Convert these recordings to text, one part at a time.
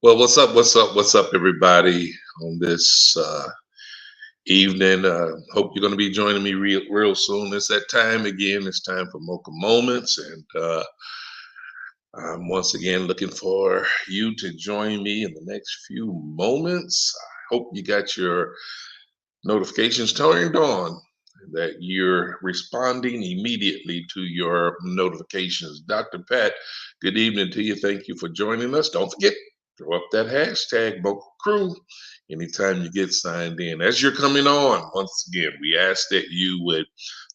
Well, what's up? What's up? What's up, everybody? On this evening, hope you're going to be joining me real soon. It's that time again. It's time for Mocha Moments, and I'm once again looking for you to join me in the next few moments. I hope you got your notifications turned on, that you're responding immediately to your notifications. Dr. Pat, good evening to you. Thank you for joining us. Don't forget, throw up that hashtag Mocha Crew anytime you get signed in. As you're coming on, once again, we ask that you would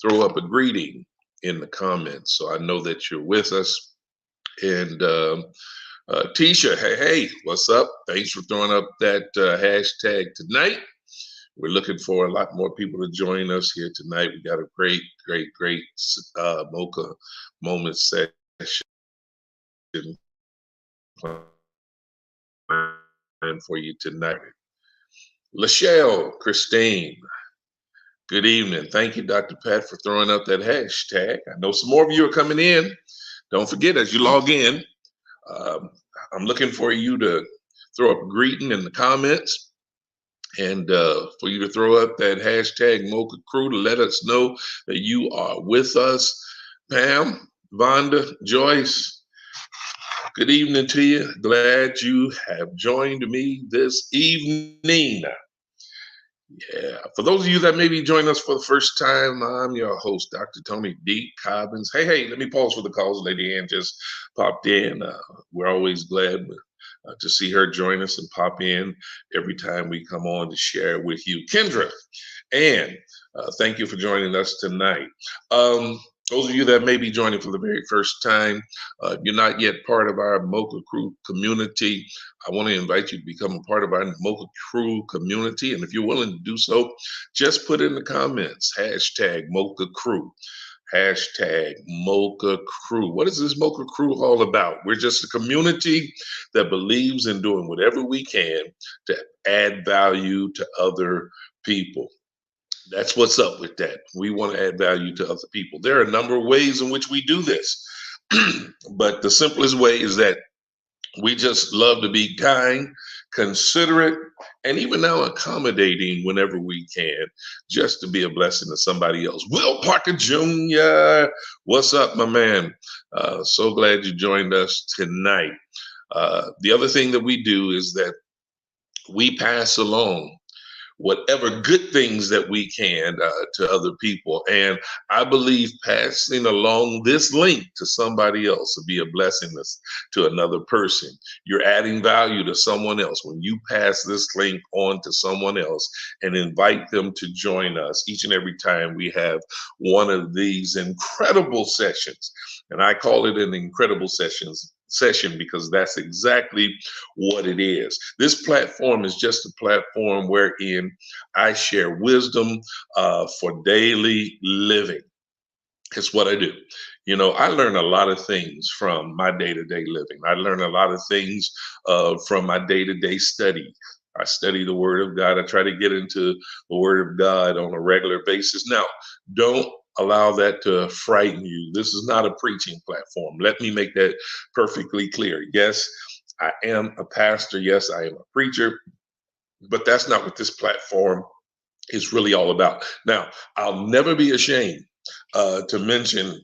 throw up a greeting in the comments so I know that you're with us. And Tisha, hey, what's up? Thanks for throwing up that hashtag tonight. We're looking for a lot more people to join us here tonight. We got a great Mocha Moment session planned for you tonight. Lachelle, Christine, good evening. Thank you, Dr. Pat, for throwing up that hashtag. I know some more of you are coming in. Don't forget, as you log in, um, I'm looking for you to throw up a greeting in the comments, and for you to throw up that hashtag Mocha Crew to let us know that you are with us. Pam, Vonda, Joyce, good evening to you. Glad you have joined me this evening. Yeah, for those of you that may be joining us for the first time, I'm your host, Dr. Tony D. Cobbins. Hey, let me pause for the calls. Lady Ann just popped in. We're always glad to see her join us and pop in every time we come on to share with you. Kendra, and thank you for joining us tonight. Those of you that may be joining for the very first time, you're not yet part of our Mocha Crew community. I want to invite you to become a part of our Mocha Crew community. And if you're willing to do so, just put in the comments, hashtag Mocha Crew. Hashtag Mocha Crew. What is this Mocha Crew all about? We're just a community that believes in doing whatever we can to add value to other people. That's what's up with that. We want to add value to other people. There are a number of ways in which we do this, but the simplest way is that we just love to be kind, considerate, and even now accommodating whenever we can, just to be a blessing to somebody else. Will Parker Jr., what's up, my man? So glad you joined us tonight. The other thing that we do is that we pass along whatever good things that we can to other people. And I believe passing along this link to somebody else will be a blessing to another person. You're adding value to someone else when you pass this link on to someone else and invite them to join us each and every time we have one of these incredible sessions. And I call it an incredible session because that's exactly what it is. This platform is just a platform wherein I share wisdom for daily living. It's what I do. You know, I learn a lot of things from my day to day living. I learn a lot of things from my day to day study. I study the Word of God. I try to get into the Word of God on a regular basis. Now, don't allow that to frighten you. This is not a preaching platform. Let me make that perfectly clear. Yes, I am a pastor. Yes, I am a preacher, but that's not what this platform is really all about. Now, I'll never be ashamed to mention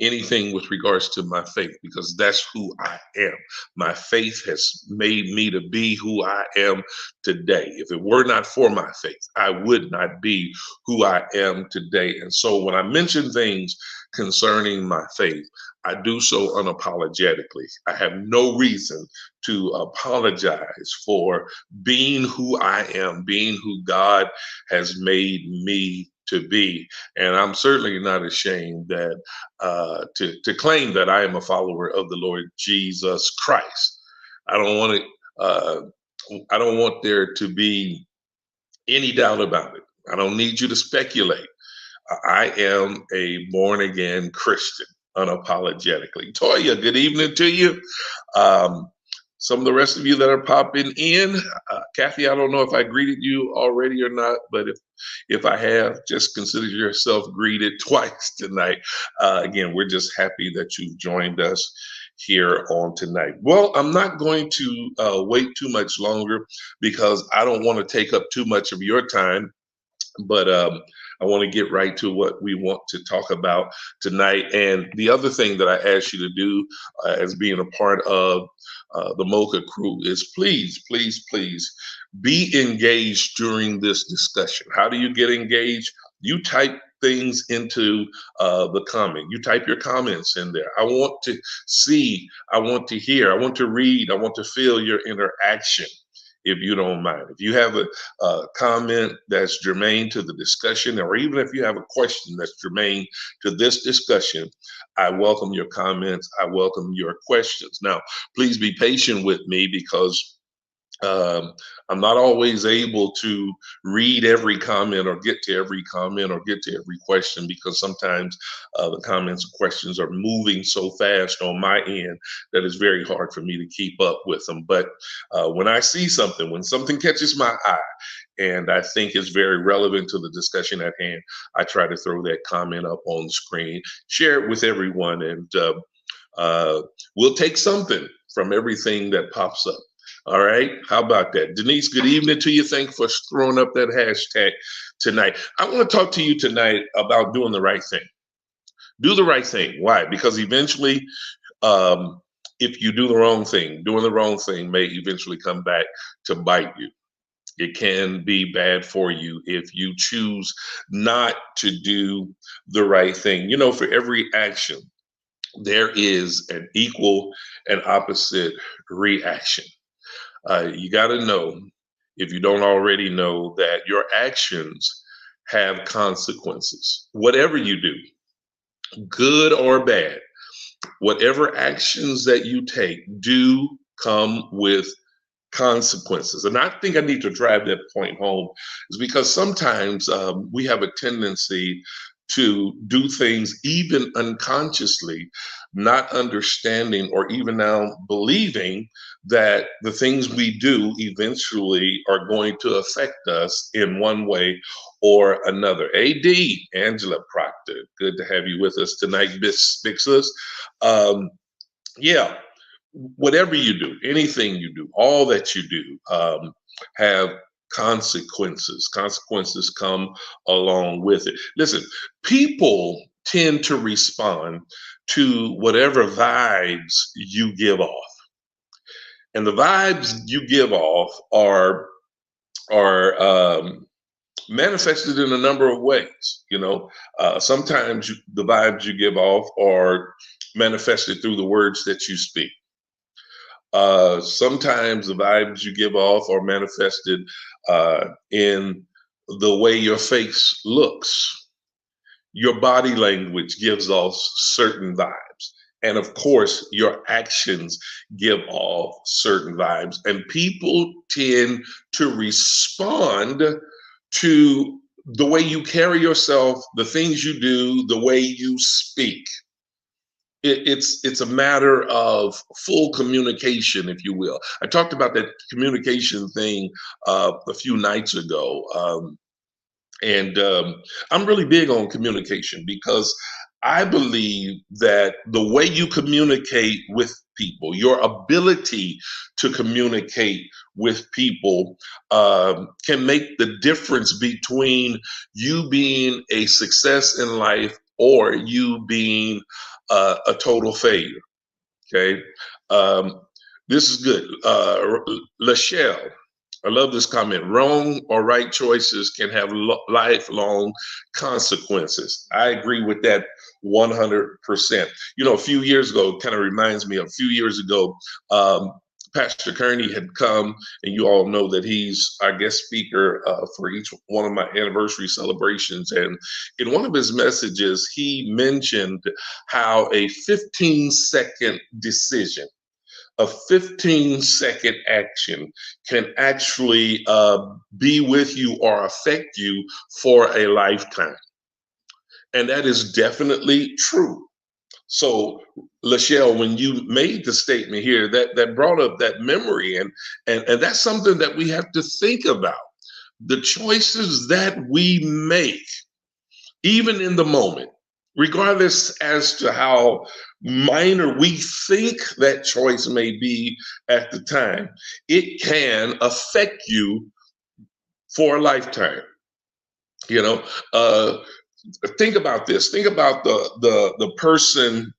anything with regards to my faith because that's who I am. My faith has made me to be who I am today. If it were not for my faith, I would not be who I am today. And so when I mention things concerning my faith, I do so unapologetically. I have no reason to apologize for being who I am, being who God has made me to be. And I'm certainly not ashamed that to claim that I am a follower of the Lord Jesus Christ. I don't want it. I don't want there to be any doubt about it. I don't need you to speculate. I am a born again Christian, unapologetically. Toya, good evening to you. Um, some of the rest of you that are popping in, Kathy, I don't know if I greeted you already or not, but if I have, just consider yourself greeted twice tonight. Again, we're just happy that you've joined us here on tonight. Well, I'm not going to wait too much longer because I don't want to take up too much of your time. But I want to get right to what we want to talk about tonight. And the other thing that I ask you to do as being a part of the Mocha crew is please, please, please be engaged during this discussion. How do you get engaged? You type things into the comment. You type your comments in there. I want to see, I want to hear, I want to read, I want to feel your interaction if you don't mind. If you have a comment that's germane to the discussion, or even if you have a question that's germane to this discussion, I welcome your comments. I welcome your questions. Now, please be patient with me because I'm not always able to read every comment or get to every comment or get to every question because sometimes the comments and questions are moving so fast on my end that it's very hard for me to keep up with them. But when I see something, when something catches my eye, and I think is very relevant to the discussion at hand, I try to throw that comment up on the screen, share it with everyone, and we'll take something from everything that pops up. All right. How about that? Denise, good evening to you. Thanks for throwing up that hashtag tonight. I want to talk to you tonight about doing the right thing. Do the right thing. Why? Because eventually, if you do the wrong thing, doing the wrong thing may eventually come back to bite you. It can be bad for you if you choose not to do the right thing. You know, for every action, there is an equal and opposite reaction. You got to know, if you don't already know, that your actions have consequences. Whatever you do, good or bad, whatever actions that you take do come with consequences. And I think I need to drive that point home, is because sometimes we have a tendency to do things even unconsciously, not understanding or even now believing that the things we do eventually are going to affect us in one way or another. AD, Angela Proctor, good to have you with us tonight, Big Sis. Yeah, whatever you do, anything you do, all that you do have consequences. Consequences come along with it. Listen, people tend to respond to whatever vibes you give off. And the vibes you give off are manifested in a number of ways. You know, sometimes the vibes you give off are manifested through the words that you speak. Sometimes the vibes you give off are manifested in the way your face looks. Your body language gives off certain vibes. And of course, your actions give off certain vibes. And people tend to respond to the way you carry yourself, the things you do, the way you speak. It's a matter of full communication, if you will. I talked about that communication thing a few nights ago, and I'm really big on communication because I believe that the way you communicate with people, your ability to communicate with people, can make the difference between you being a success in life or you being a total failure. Okay. Um, this is good. Lachelle, I love this comment. Wrong or right choices can have lifelong consequences. I agree with that 100%. You know, a few years ago, kind of reminds me, a few years ago, Pastor Kearney had come, and you all know that he's our guest speaker for each one of my anniversary celebrations. And in one of his messages, he mentioned how a 15-second decision, a 15-second action can actually be with you or affect you for a lifetime. And that is definitely true. So, Lachelle, when you made the statement here, that brought up that memory, and that's something that we have to think about. The choices that we make, even in the moment, regardless as to how minor we think that choice may be at the time, it can affect you for a lifetime. You know, uh, think about this. Think about the person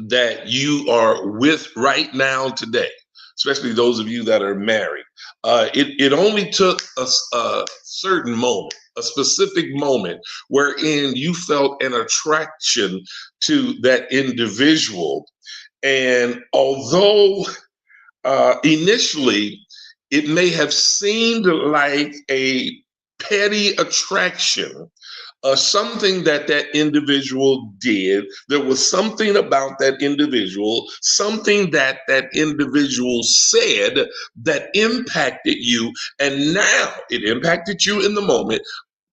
that you are with right now today, especially those of you that are married. It only took a certain moment, a specific moment, wherein you felt an attraction to that individual. And although initially it may have seemed like a petty attraction, something that that individual did. There was something about that individual, something that that individual said that impacted you. And now it impacted you in the moment,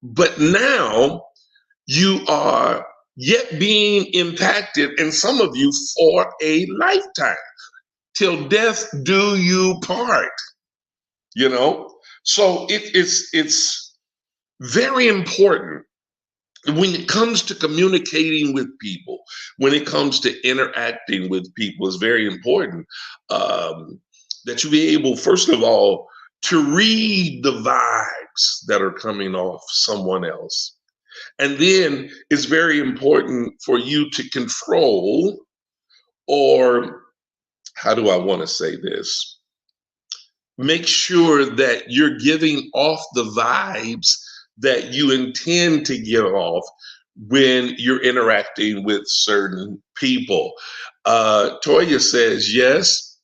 but now you are yet being impacted, and some of you for a lifetime. Till death do you part, you know? So it's very important when it comes to communicating with people, when it comes to interacting with people. It's very important that you be able, first of all, to read the vibes that are coming off someone else. And then it's very important for you to control, or how do I want to say this? Make sure that you're giving off the vibes that you intend to give off when you're interacting with certain people. Toya says, yes,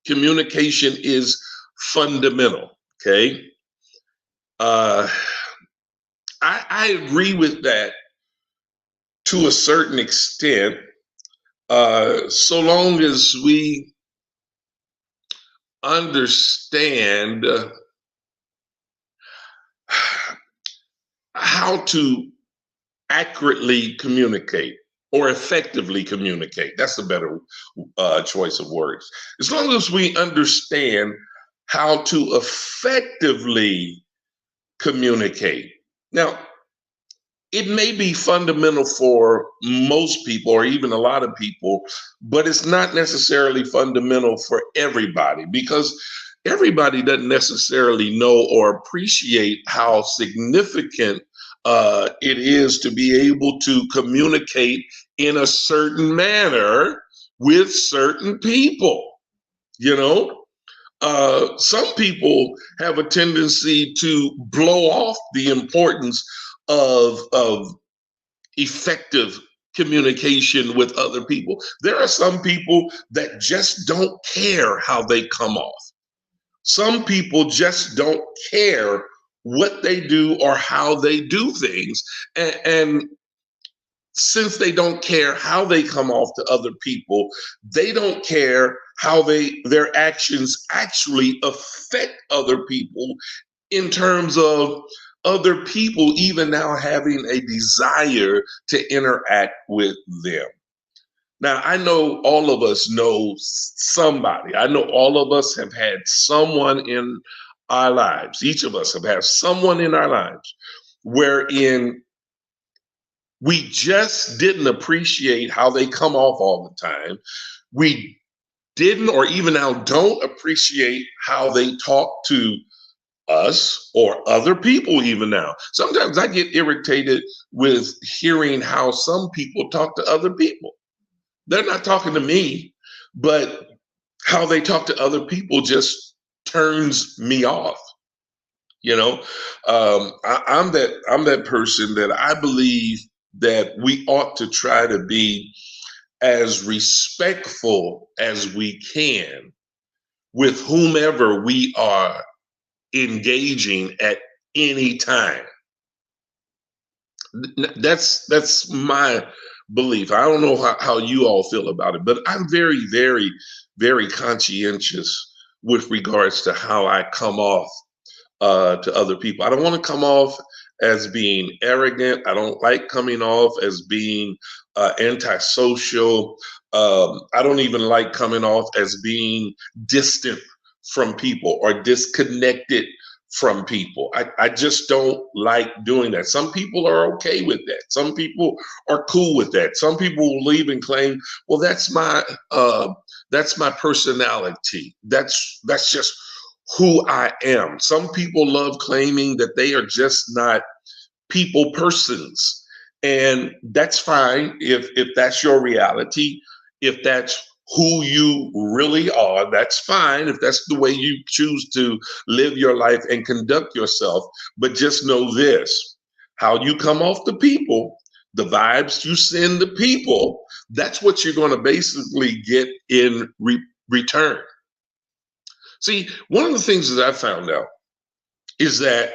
communication is fundamental. Okay. Uh, I agree with that to a certain extent, so long as we understand how to accurately communicate or effectively communicate. That's a better choice of words. As long as we understand how to effectively communicate. Now, it may be fundamental for most people or even a lot of people, but it's not necessarily fundamental for everybody, because everybody doesn't necessarily know or appreciate how significant it is to be able to communicate in a certain manner with certain people. You know, some people have a tendency to blow off the importance of effective communication with other people. There are some people that just don't care how they come off. Some people just don't care what they do or how they do things. And since they don't care how they come off to other people, they don't care how their actions actually affect other people, in terms of other people even now having a desire to interact with them. Now, I know all of us know somebody. I know all of us have had someone in our lives. Each of us have had someone in our lives wherein we just didn't appreciate how they come off all the time. We didn't, or even now don't appreciate how they talk to us or other people even now. Sometimes I get irritated with hearing how some people talk to other people. They're not talking to me, but how they talk to other people just turns me off. You know, I'm that person that I believe that we ought to try to be as respectful as we can with whomever we are engaging at any time. That's my belief. I don't know how you all feel about it, but I'm very, very, very conscientious with regards to how I come off to other people. I don't want to come off as being arrogant. I don't like coming off as being antisocial. I don't even like coming off as being distant from people or disconnected from people. I just don't like doing that. Some people are okay with that. Some people are cool with that. Some people will leave and claim, well, that's my personality. That's just who I am. Some people love claiming that they are just not people persons. And that's fine if that's your reality, if that's who you really are, that's fine. If that's the way you choose to live your life and conduct yourself. But just know this, how you come off the people, the vibes you send the people, that's what you're going to basically get in return. See, one of the things that I found out is that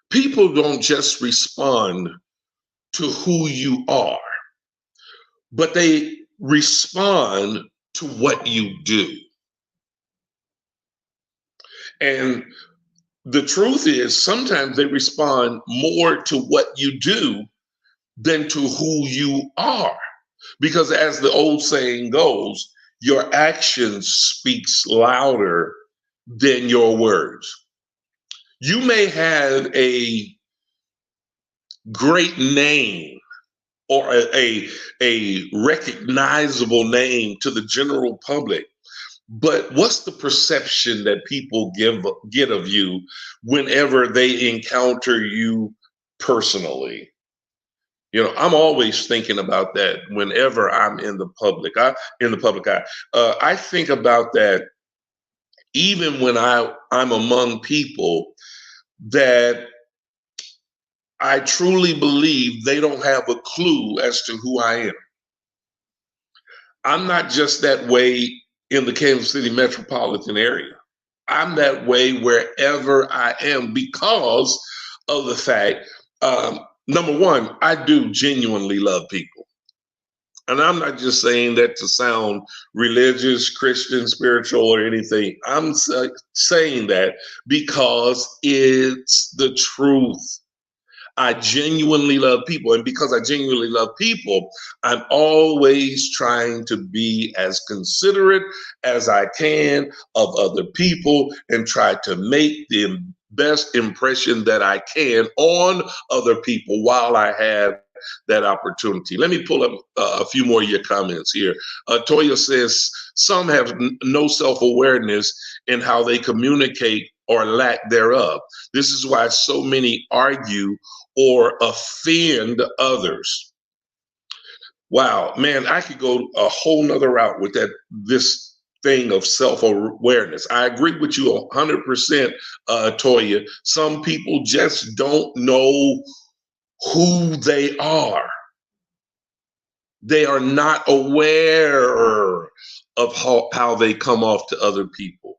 people don't just respond to who you are, but they respond to what you do. And the truth is, sometimes they respond more to what you do than to who you are. Because as the old saying goes, your actions speaks louder than your words. You may have a great name or a recognizable name to the general public, but what's the perception that people get of you whenever they encounter you personally? I'm always thinking about that whenever I'm in the public. In the public eye, I think about that even when I'm among people that I truly believe they don't have a clue as to who I am. I'm not just that way in the Kansas City metropolitan area. I'm that way wherever I am because of the fact, number one, I do genuinely love people. And I'm not just saying that to sound religious, Christian, spiritual, or anything. I'm saying that because it's the truth. I genuinely love people. And because I genuinely love people, I'm always trying to be as considerate as I can of other people and try to make the best impression that I can on other people while I have that opportunity. Let me pull up a few more of your comments here. Toya says, some have no self-awareness in how they communicate or lack thereof. This is why so many argue or offend others. Wow, man, I could go a whole nother route with this thing of self-awareness. I agree with you 100%, Toya. Some people just don't know who they are. They are not aware of how they come off to other people.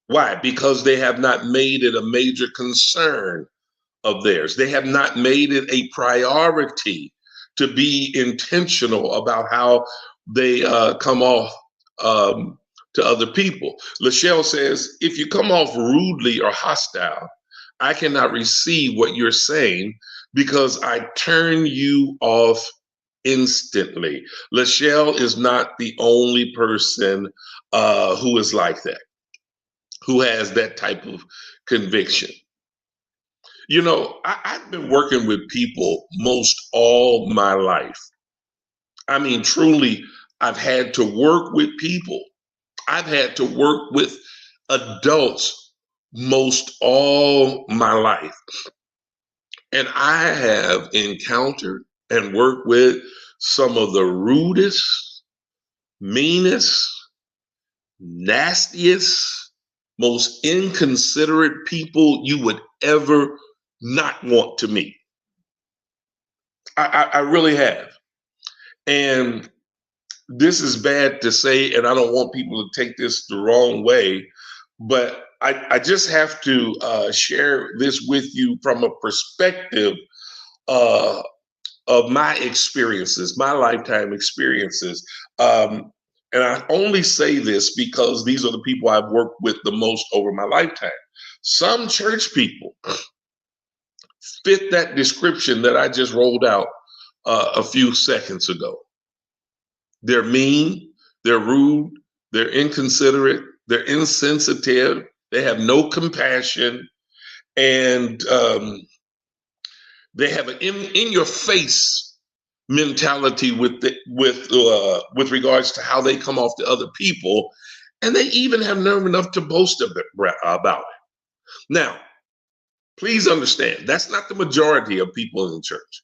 Why? Because they have not made it a major concern of theirs. They have not made it a priority to be intentional about how they come off to other people. Lachelle says, if you come off rudely or hostile, I cannot receive what you're saying because I turn you off instantly. Lachelle is not the only person who is like that, who has that type of conviction. I've been working with people most all my life. I mean, truly, I've had to work with people. I've had to work with adults most all my life. And I have encountered and worked with some of the rudest, meanest, nastiest, most inconsiderate people you would ever not want to meet. I really have. And this is bad to say, and I don't want people to take this the wrong way, but I just have to share this with you from a perspective of my experiences, my lifetime experiences. And I only say this because these are the people I've worked with the most over my lifetime. Some church people fit that description that I just rolled out a few seconds ago. They're mean, they're rude, they're inconsiderate, they're insensitive, They have no compassion, and they have an in your face mentality with regards to how they come off to other people, and they even have nerve enough to boast about it. Now, please understand, that's not the majority of people in the church.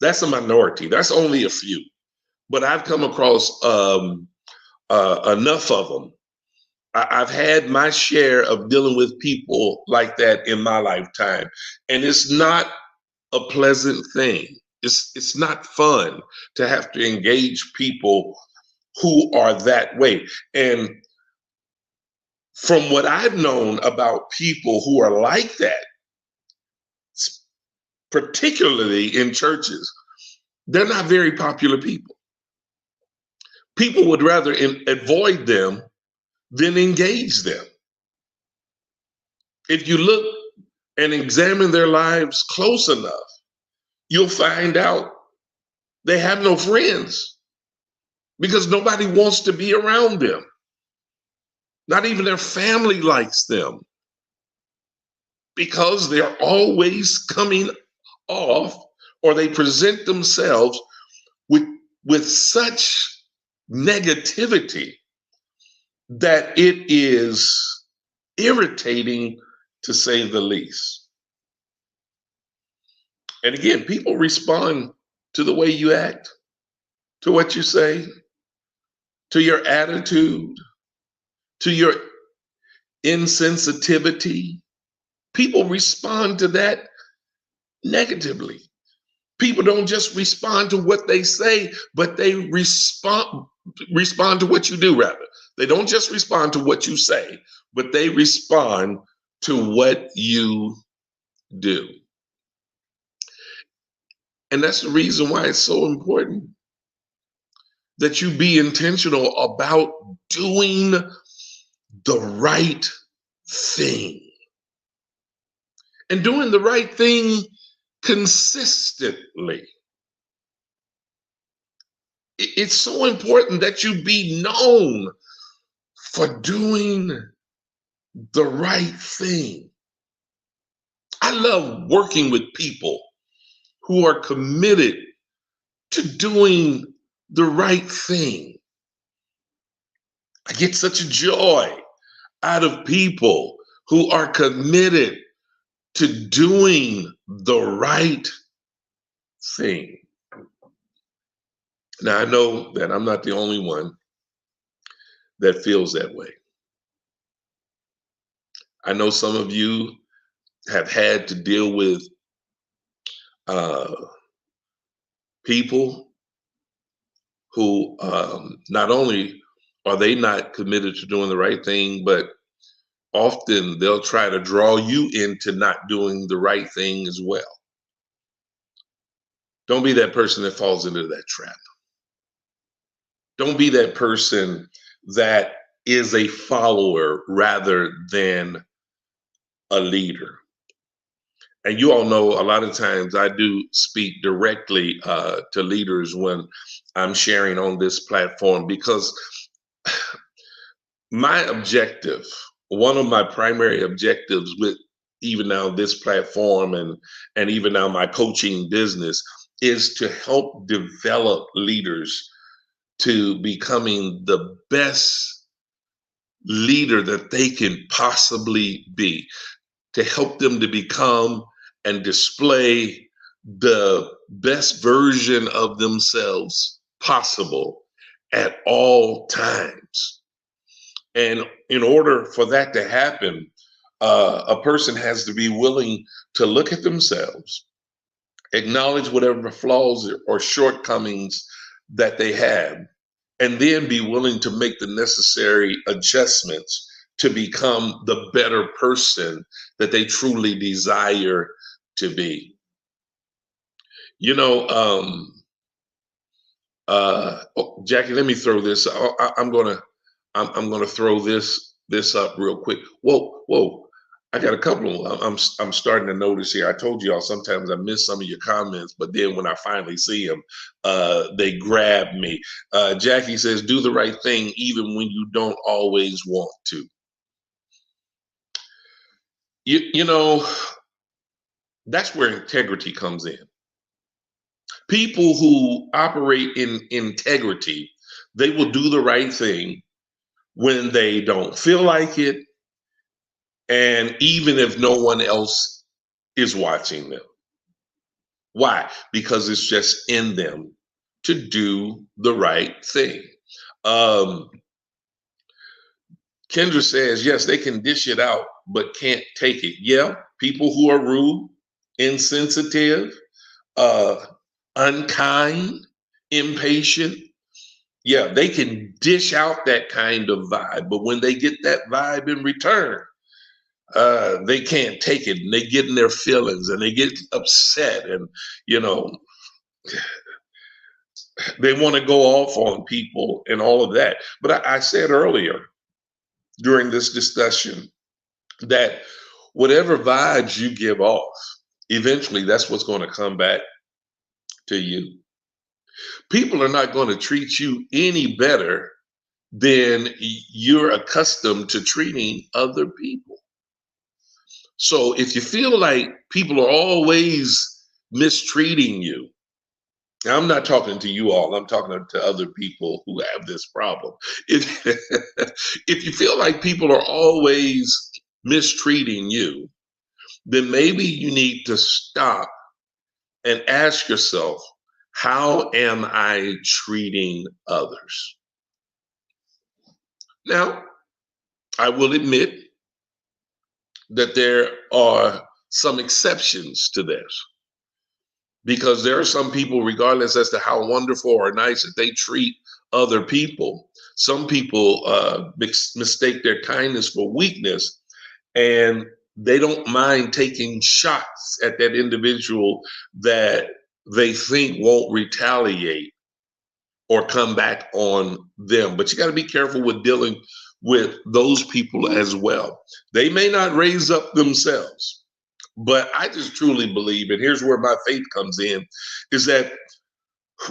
That's a minority. That's only a few. But I've come across enough of them. I've had my share of dealing with people like that in my lifetime, and it's not a pleasant thing. It's not fun to have to engage people who are that way. And from what I've known about people who are like that, particularly in churches, they're not very popular people. People would rather avoid them than engage them. If you look and examine their lives close enough, you'll find out they have no friends because nobody wants to be around them. Not even their family likes them because they're always coming off, or they present themselves with such negativity that it is irritating, to say the least. And again, people respond to the way you act, to what you say, to your attitude, to your insensitivity. People respond to that negatively. People don't just respond to what they say, but they respond to what you do, rather. They don't just respond to what you say, but they respond to what you do. And that's the reason why it's so important that you be intentional about doing the right thing and doing the right thing consistently. It's so important that you be known for doing the right thing. I love working with people who are committed to doing the right thing. I get such a joy out of people who are committed to doing the right thing. Now, I know that I'm not the only one that feels that way. I know some of you have had to deal with people who not only are they not committed to doing the right thing, but often they'll try to draw you into not doing the right thing as well. Don't be that person that falls into that trap. Don't be that person that is a follower rather than a leader. And you all know a lot of times I do speak directly to leaders when I'm sharing on this platform, because my objective, one of my primary objectives with even now this platform and even now my coaching business, is to help develop leaders to becoming the best leader that they can possibly be, to help them to become and display the best version of themselves possible at all times. And in order for that to happen, a person has to be willing to look at themselves, acknowledge whatever flaws or shortcomings that they have, and then be willing to make the necessary adjustments to become the better person that they truly desire to be. You know, Jackie, let me throw this. I'm gonna throw this up real quick. Whoa! I got a couple of them. I'm starting to notice here. I told y'all sometimes I miss some of your comments, but then when I finally see them, they grab me. Jackie says, "Do the right thing even when you don't always want to." You know, that's where integrity comes in. People who operate in integrity, they will do the right thing when they don't feel like it, and even if no one else is watching them. Why? Because it's just in them to do the right thing. Um, Kendra says, yes, they can dish it out, but can't take it. Yeah, people who are rude, insensitive, uh, unkind, impatient, yeah, they can dish out that kind of vibe. But when they get that vibe in return, they can't take it, and they get in their feelings, and they get upset, and you know they want to go off on people and all of that. But I said earlier during this discussion that whatever vibes you give off, eventually that's what's going to come back to you. People are not going to treat you any better than you're accustomed to treating other people. So if you feel like people are always mistreating you, I'm not talking to you all, I'm talking to other people who have this problem. If, if you feel like people are always mistreating you, then maybe you need to stop and ask yourself, how am I treating others? Now, I will admit that there are some exceptions to this, because there are some people, regardless as to how wonderful or nice that they treat other people, some people mistake their kindness for weakness, and they don't mind taking shots at that individual that they think won't retaliate or come back on them. But you got to be careful with dealing with those people as well. They may not raise up themselves, but I just truly believe, and here's where my faith comes in, is that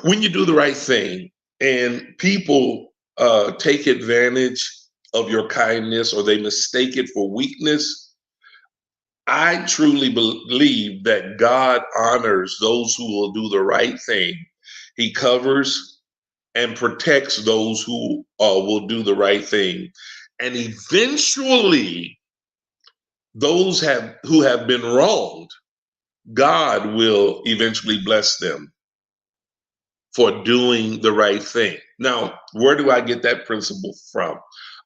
when you do the right thing and people take advantage of your kindness or they mistake it for weakness, I truly believe that God honors those who will do the right thing. He covers and protects those who will do the right thing. And eventually, those who have been wronged, God will eventually bless them for doing the right thing. Now, where do I get that principle from?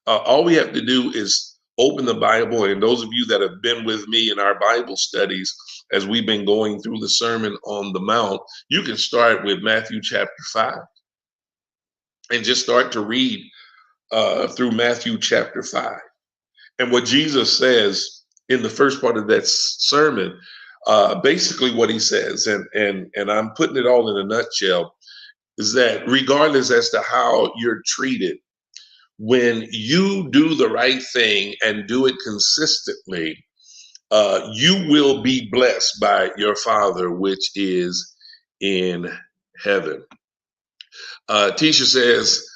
All we have to do is open the Bible, and those of you that have been with me in our Bible studies as we've been going through the Sermon on the Mount, you can start with Matthew chapter 5 and just start to read through Matthew chapter 5. And what Jesus says in the first part of that sermon, basically what he says, and I'm putting it all in a nutshell, is that regardless as to how you're treated, when you do the right thing and do it consistently, you will be blessed by your Father, which is in heaven. Tisha says,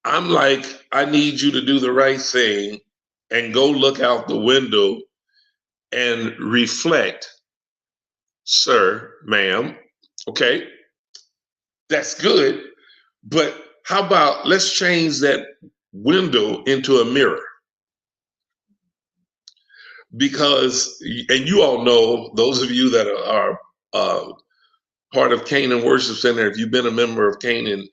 I'm like, I need you to do the right thing and go look out the window and reflect, sir, ma'am. Okay, that's good. But how about let's change that window into a mirror? Because, and you all know, those of you that are part of Canaan Worship Center, if you've been a member of Canaan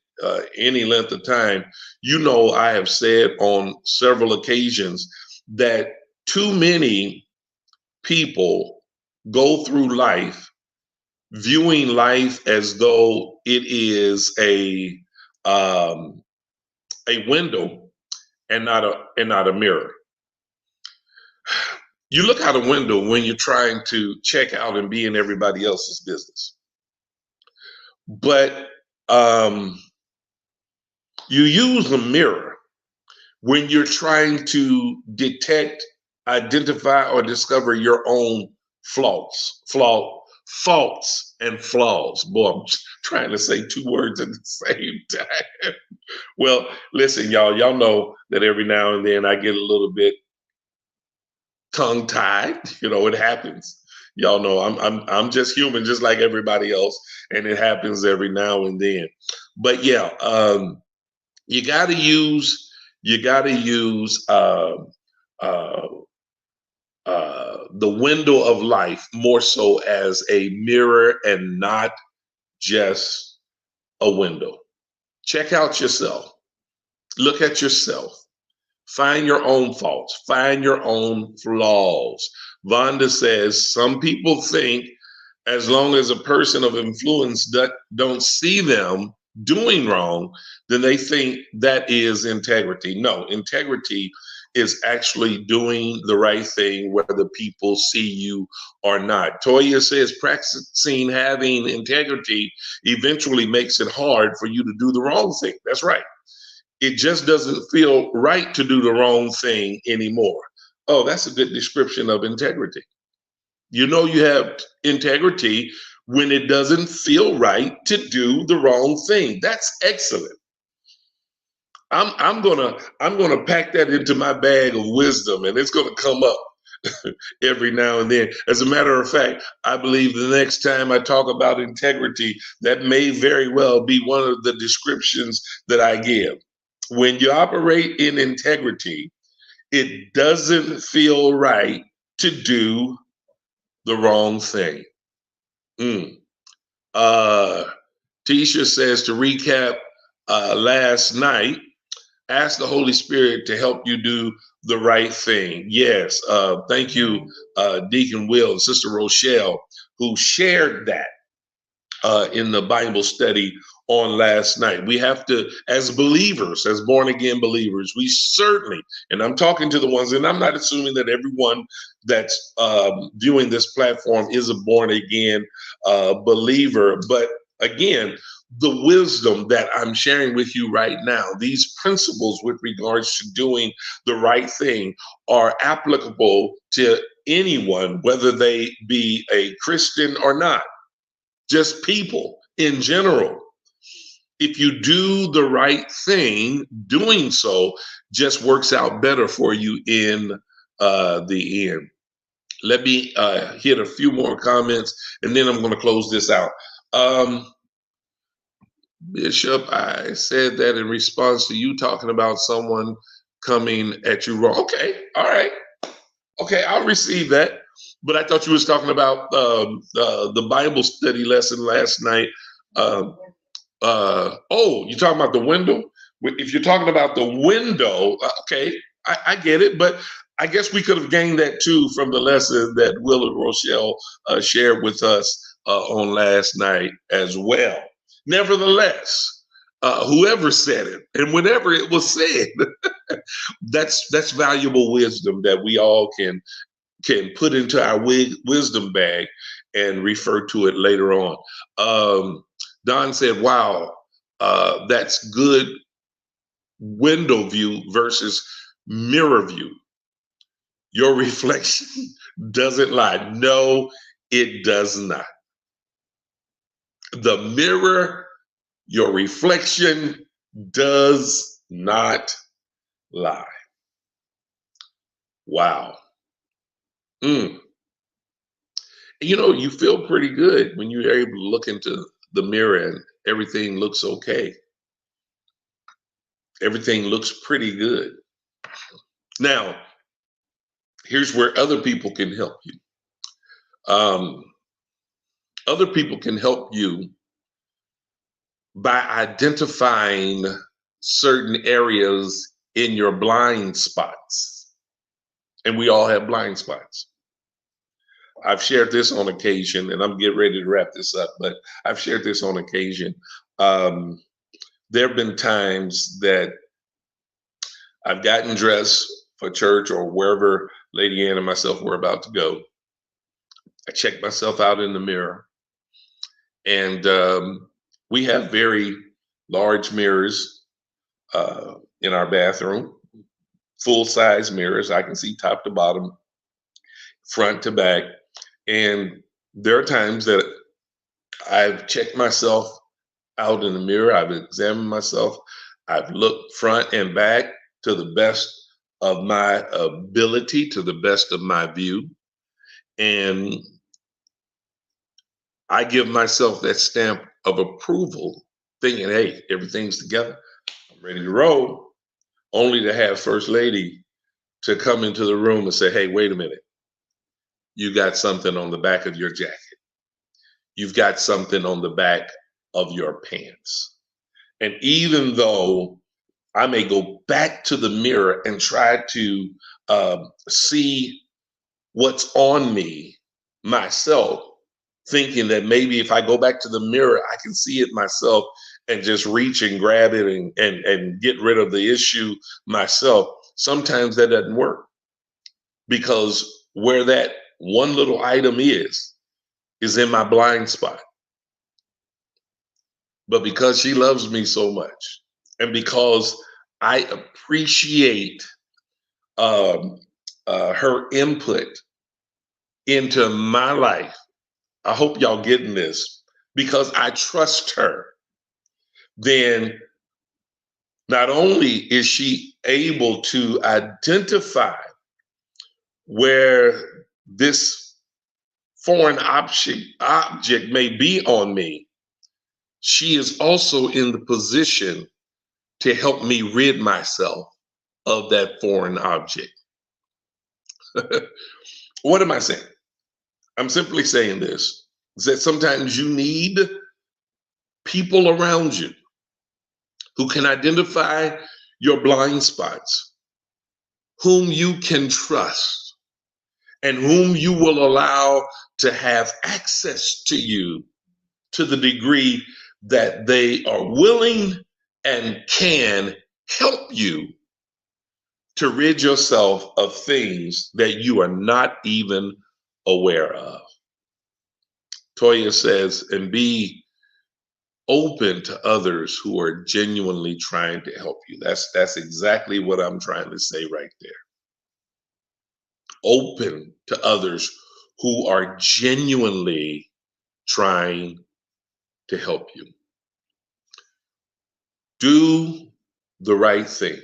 any length of time, you know I have said on several occasions that too many people go through life viewing life as though it is a window and not a mirror. You look out a window when you're trying to check out and be in everybody else's business, but you use a mirror when you're trying to detect, identify, or discover your own faults and flaws. Boy, I'm trying to say two words at the same time. Well, listen, y'all know that every now and then I get a little bit tongue tied. You know, it happens. Y'all know I'm just human, just like everybody else, and it happens every now and then. But yeah, you got to use uh, the window of life more so as a mirror and not just a window. Check out yourself. Look at yourself. Find your own faults. Find your own flaws. Vonda says some people think as long as a person of influence don't see them doing wrong, then they think that is integrity. No, integrity is actually doing the right thing whether people see you or not. Toya says practicing having integrity eventually makes it hard for you to do the wrong thing. That's right. It just doesn't feel right to do the wrong thing anymore. Oh, that's a good description of integrity. You know you have integrity when it doesn't feel right to do the wrong thing. That's excellent. I'm gonna pack that into my bag of wisdom, and it's gonna come up every now and then. As a matter of fact, I believe the next time I talk about integrity, that may very well be one of the descriptions that I give. When you operate in integrity, it doesn't feel right to do the wrong thing. Mm. Uh, Tisha says to recap last night, ask the Holy Spirit to help you do the right thing. Yes. Thank you, Deacon Will and Sister Rochelle, who shared that in the Bible study on last night. We have to, as believers, as born again believers, we certainly, and I'm talking to the ones, and I'm not assuming that everyone that's viewing this platform is a born again believer, but again, the wisdom that I'm sharing with you right now, these principles with regards to doing the right thing are applicable to anyone, whether they be a Christian or not, just people in general. If you do the right thing, doing so just works out better for you in the end. Let me hit a few more comments and then I'm going to close this out. Bishop, I said that in response to you talking about someone coming at you wrong. Okay, all right. Okay, I'll receive that. But I thought you was talking about the Bible study lesson last night. Oh, you're talking about the window? If you're talking about the window, okay, I get it. But I guess we could have gained that too from the lesson that Will and Rochelle shared with us on last night as well. Nevertheless, whoever said it and whenever it was said, that's valuable wisdom that we all can put into our wisdom bag and refer to it later on. Don said, wow, that's good window view versus mirror view. Your reflection doesn't lie. No, it does not. The mirror, your reflection does not lie. Wow. Mm. You know, you feel pretty good when you're able to look into the mirror and everything looks okay. Everything looks pretty good. Now, here's where other people can help you. Other people can help you by identifying certain areas in your blind spots. And we all have blind spots. I've shared this on occasion, and I'm getting ready to wrap this up, but I've shared this on occasion. There have been times that I've gotten dressed for church or wherever Lady Ann and myself were about to go. I checked myself out in the mirror, and we have very large mirrors in our bathroom, full-size mirrors. I can see top to bottom, front to back. And there are times that I've checked myself out in the mirror. I've examined myself. I've looked front and back to the best of my ability to the best of my view. And I give myself that stamp of approval, thinking, hey, everything's together. I'm ready to roll, only to have First Lady to come into the room and say, hey, wait a minute. You got something on the back of your jacket. You've got something on the back of your pants. And even though I may go back to the mirror and try to see what's on me myself, thinking that maybe if I go back to the mirror, I can see it myself and just reach and grab it and get rid of the issue myself. Sometimes that doesn't work, because where that one little item is in my blind spot. But because she loves me so much, and because I appreciate her input into my life, I hope y'all getting this, because I trust her, then not only is she able to identify where this foreign object may be on me, she is also in the position to help me rid myself of that foreign object. What am I saying? I'm simply saying this, is that sometimes you need people around you who can identify your blind spots, whom you can trust, and whom you will allow to have access to you to the degree that they are willing and can help you to rid yourself of things that you are not even aware of. Toya says, and be open to others who are genuinely trying to help you. That's exactly what I'm trying to say right there. Open to others who are genuinely trying to help you. Do the right thing,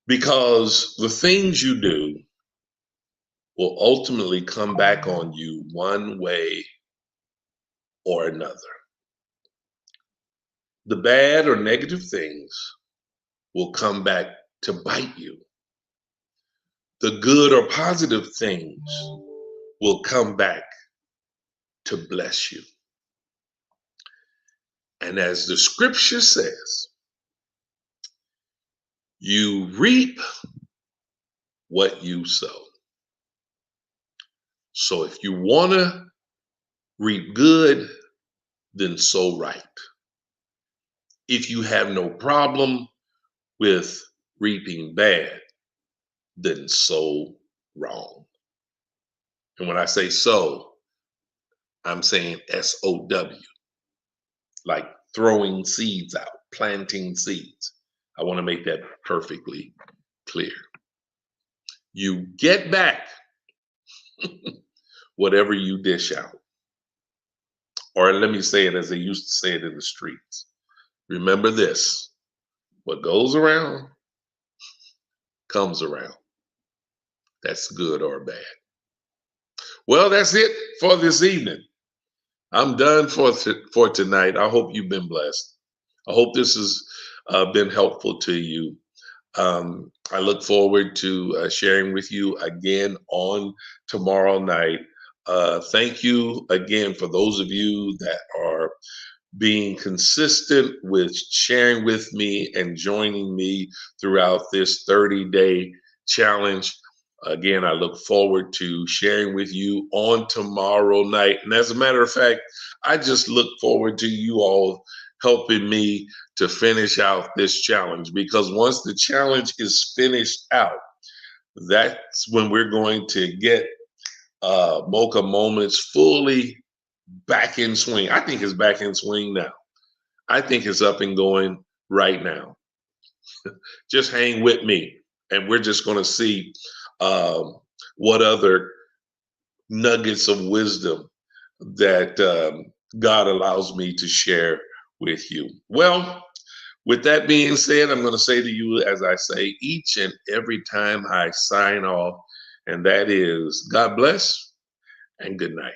because the things you do will ultimately come back on you one way or another. The bad or negative things will come back to bite you. The good or positive things will come back to bless you. And as the scripture says, you reap what you sow. So if you want to reap good, then sow right. If you have no problem with reaping bad, then sow wrong. And when I say sow, I'm saying SOW, like throwing seeds out, planting seeds. I want to make that perfectly clear. You get back whatever you dish out. Or let me say it as they used to say it in the streets. Remember this: what goes around comes around. That's good or bad. Well, that's it for this evening. I'm done for tonight. I hope you've been blessed. I hope this has been helpful to you. I look forward to sharing with you again on tomorrow night. Thank you again for those of you that are being consistent with sharing with me and joining me throughout this 30-day challenge. Again, I look forward to sharing with you on tomorrow night. And as a matter of fact, I just look forward to you all helping me to finish out this challenge, because once the challenge is finished out, that's when we're going to get Mocha Moments fully back in swing. I think it's back in swing now. I think it's up and going right now. Just hang with me, and we're just going to see what other nuggets of wisdom that God allows me to share with you. Well, With that being said, I'm going to say to you, as I say each and every time I sign off, and that is God bless and good night.